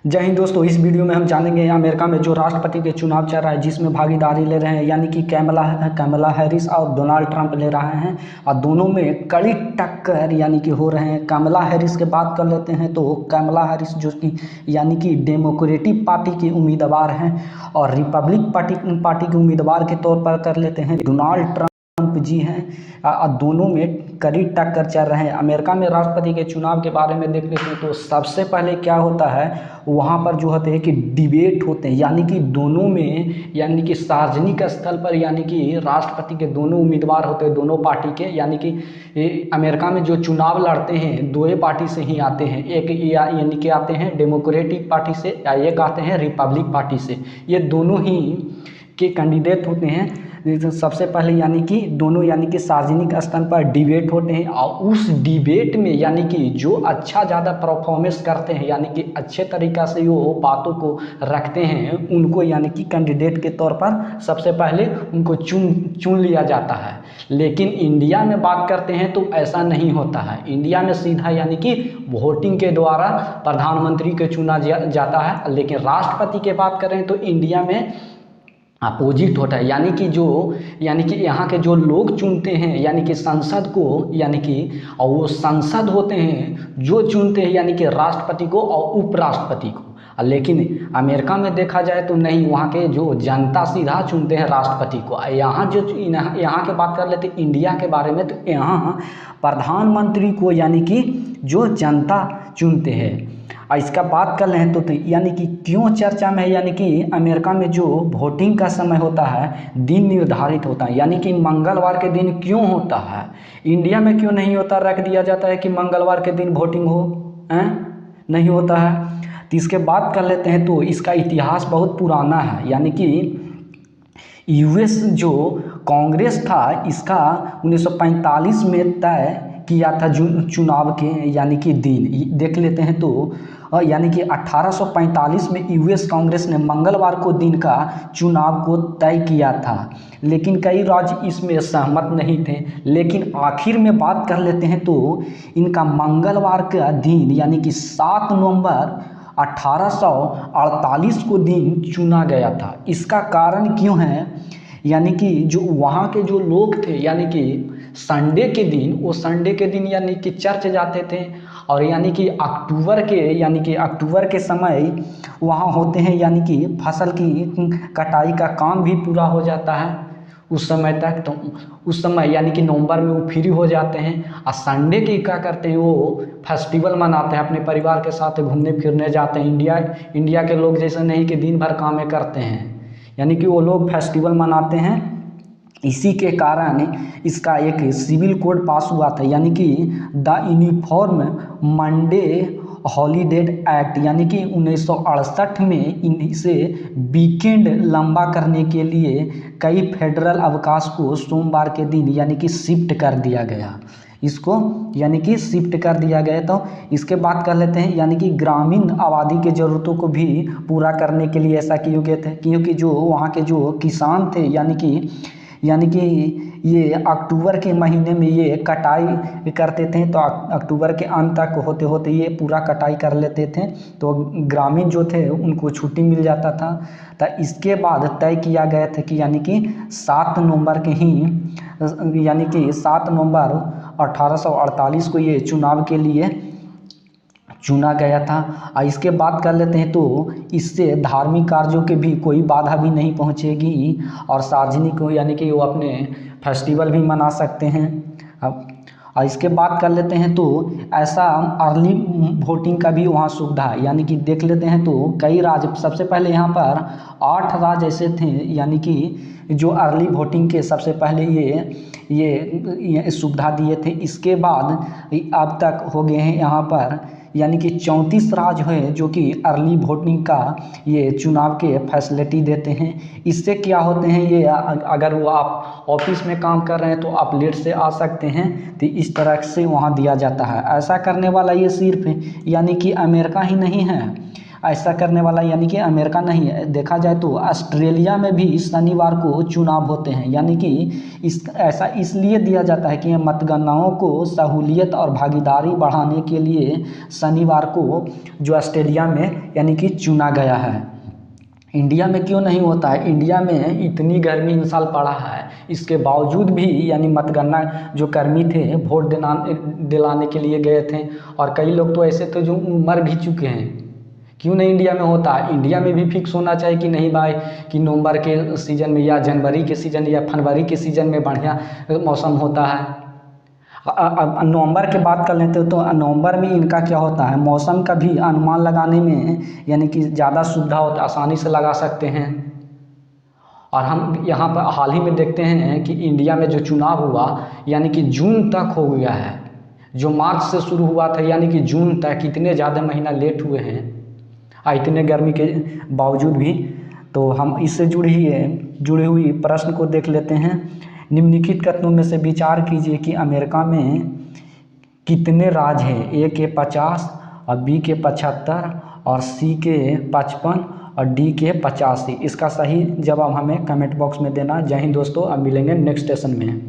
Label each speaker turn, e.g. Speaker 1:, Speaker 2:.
Speaker 1: जय हिंद दोस्तों। इस वीडियो में हम जानेंगे अमेरिका में जो राष्ट्रपति के चुनाव चल रहा है, जिसमें भागीदारी ले रहे हैं यानी कि कैमला हैरिस और डोनाल्ड ट्रंप ले रहे हैं और दोनों में कड़ी टक्कर यानी कि हो रहे हैं। कैमला हैरिस की बात कर लेते हैं तो कैमला हैरिस जो कि यानी कि डेमोक्रेटिक पार्टी की उम्मीदवार हैं और रिपब्लिक पार्टी के उम्मीदवार के तौर पर कर लेते हैं डोनाल्ड ट्रंप जी हैं। दोनों में कड़ी टक्कर चल रहे हैं। अमेरिका में राष्ट्रपति के चुनाव के बारे में देख लेते हैं तो सबसे पहले क्या होता है, वहाँ पर जो होते हैं कि डिबेट होते हैं, यानी कि दोनों में यानी कि सार्वजनिक स्थल पर यानी कि राष्ट्रपति के दोनों उम्मीदवार होते हैं दोनों पार्टी के, यानी कि अमेरिका में जो चुनाव लड़ते हैं दो पार्टी से ही आते हैं। एक यानी कि आते हैं डेमोक्रेटिक पार्टी से या एक आते हैं रिपब्लिक पार्टी से। ये दोनों ही के कैंडिडेट होते हैं। सबसे पहले यानी कि दोनों यानी कि सार्वजनिक स्तर पर डिबेट होते हैं और उस डिबेट में यानी कि जो अच्छा ज़्यादा परफॉर्मेंस करते हैं यानी कि अच्छे तरीक़ा से वो बातों को रखते हैं, उनको यानी कि कैंडिडेट के तौर पर सबसे पहले उनको चुन लिया जाता है। लेकिन इंडिया में बात करते हैं तो ऐसा नहीं होता है। इंडिया में सीधा यानी कि वोटिंग के द्वारा प्रधानमंत्री को चुना जाता है। लेकिन राष्ट्रपति की बात करें तो इंडिया में अपोजिट होता है, यानी कि यहाँ के जो लोग चुनते हैं यानी कि संसद को, यानी कि और वो संसद होते हैं जो चुनते हैं यानी कि राष्ट्रपति को और उपराष्ट्रपति को। लेकिन अमेरिका में देखा जाए तो नहीं, वहाँ के जो जनता सीधा चुनते हैं राष्ट्रपति को। यहाँ के बात कर लेते हैं इंडिया के बारे में तो यहाँ प्रधानमंत्री को यानी कि जो जनता चुनते हैं। इसका बात कर रहे हैं तो यानी कि क्यों चर्चा में है, यानी कि अमेरिका में जो वोटिंग का समय होता है दिन निर्धारित होता है, यानी कि मंगलवार के दिन क्यों होता है। इंडिया में क्यों नहीं होता, रख दिया जाता है कि मंगलवार के दिन वोटिंग हो, नहीं होता है। तो इसके बात कर लेते हैं तो इसका इतिहास बहुत पुराना है। यानी कि यूएस जो कांग्रेस था इसका 1945 में तय किया था चुनाव के यानी कि दिन देख लेते हैं तो यानी कि 1845 में यूएस कांग्रेस ने मंगलवार को दिन का चुनाव को तय किया था। लेकिन कई राज्य इसमें सहमत नहीं थे। लेकिन आखिर में बात कर लेते हैं तो इनका मंगलवार का दिन यानी कि 7 नवंबर 1848 को दिन चुना गया था। इसका कारण क्यों है, यानी कि जो वहाँ के जो लोग थे यानी कि संडे के दिन यानी कि चर्च जाते थे और यानी कि अक्टूबर के समय वहाँ होते हैं, यानी कि फसल की कटाई का काम भी पूरा हो जाता है उस समय तक। तो उस समय यानी कि नवंबर में वो फ्री हो जाते हैं और संडे की क्या करते हैं, वो फेस्टिवल मनाते हैं, अपने परिवार के साथ घूमने फिरने जाते हैं। इंडिया के लोग जैसे नहीं कि दिन भर कामें करते हैं, यानी कि वो लोग फेस्टिवल मनाते हैं। इसी के कारण इसका एक सिविल कोड पास हुआ था, यानी कि the uniform Monday holiday act, यानी कि 1968 में इसे वीकेंड लंबा करने के लिए कई फेडरल अवकाश को सोमवार के दिन यानी कि शिफ्ट कर दिया गया। तो इसके बाद कर लेते हैं, यानी कि ग्रामीण आबादी के ज़रूरतों को भी पूरा करने के लिए ऐसा किए गए थे, क्योंकि जो वहाँ के जो किसान थे यानी कि ये अक्टूबर के महीने में ये कटाई करते थे। तो अक्टूबर के अंत तक होते होते ये पूरा कटाई कर लेते थे, तो ग्रामीण जो थे उनको छुट्टी मिल जाता था। तो इसके बाद तय किया गया था कि यानी कि 7 नवंबर 1848 को ये चुनाव के लिए चुना गया था। और इसके बात कर लेते हैं तो इससे धार्मिक कार्यों के भी कोई बाधा भी नहीं पहुंचेगी और सार्वजनिक यानी कि वो अपने फेस्टिवल भी मना सकते हैं। अब और इसके बात कर लेते हैं तो ऐसा अर्ली वोटिंग का भी वहाँ सुविधा है, यानी कि देख लेते हैं तो कई राज्य, सबसे पहले यहाँ पर 8 राज्य ऐसे थे यानी कि जो अर्ली वोटिंग के सबसे पहले ये सुविधा दिए थे। इसके बाद अब तक हो गए हैं यहाँ पर यानी कि 34 राज्य हैं जो कि अर्ली वोटिंग का ये चुनाव के फैसिलिटी देते हैं। इससे क्या होते हैं, ये अगर वो आप ऑफिस में काम कर रहे हैं तो आप लेट से आ सकते हैं, तो इस तरह से वहाँ दिया जाता है। ऐसा करने वाला ये सिर्फ यानी कि अमेरिका ही नहीं है, ऐसा करने वाला यानी कि अमेरिका नहीं है। देखा जाए तो ऑस्ट्रेलिया में भी शनिवार को चुनाव होते हैं, यानी कि ऐसा इसलिए दिया जाता है कि मतगणनाओं को सहूलियत और भागीदारी बढ़ाने के लिए शनिवार को जो ऑस्ट्रेलिया में यानी कि चुना गया है। इंडिया में क्यों नहीं होता है? इंडिया में इतनी गर्मी इन साल पड़ा है, इसके बावजूद भी यानी मतगणना जो कर्मी थे वोट दिलाने के लिए गए थे, और कई लोग तो ऐसे थे जो मर भी चुके हैं। क्यों नहीं इंडिया में होता है? इंडिया में भी फिक्स होना चाहिए कि नहीं भाई, कि नवंबर के सीज़न में या जनवरी के सीज़न या फरवरी के सीज़न में बढ़िया मौसम होता है। अब नवंबर की बात कर लेते हो तो नवंबर में इनका क्या होता है, मौसम का भी अनुमान लगाने में यानी कि ज़्यादा सुविधा होता है, आसानी से लगा सकते हैं। और हम यहाँ पर हाल ही में देखते हैं कि इंडिया में जो चुनाव हुआ यानी कि जून तक हो गया है, जो मार्च से शुरू हुआ था यानी कि जून तक, इतने ज़्यादा महीना लेट हुए हैं इतने गर्मी के बावजूद भी। तो हम इससे जुड़ी हुई प्रश्न को देख लेते हैं। निम्नलिखित कथनों में से विचार कीजिए कि अमेरिका में कितने राज्य हैं? ए के 50 और बी के 75 और सी के 55 और डी के 85। इसका सही जवाब हमें कमेंट बॉक्स में देना। जय हिंद दोस्तों, अब मिलेंगे नेक्स्ट सेशन में।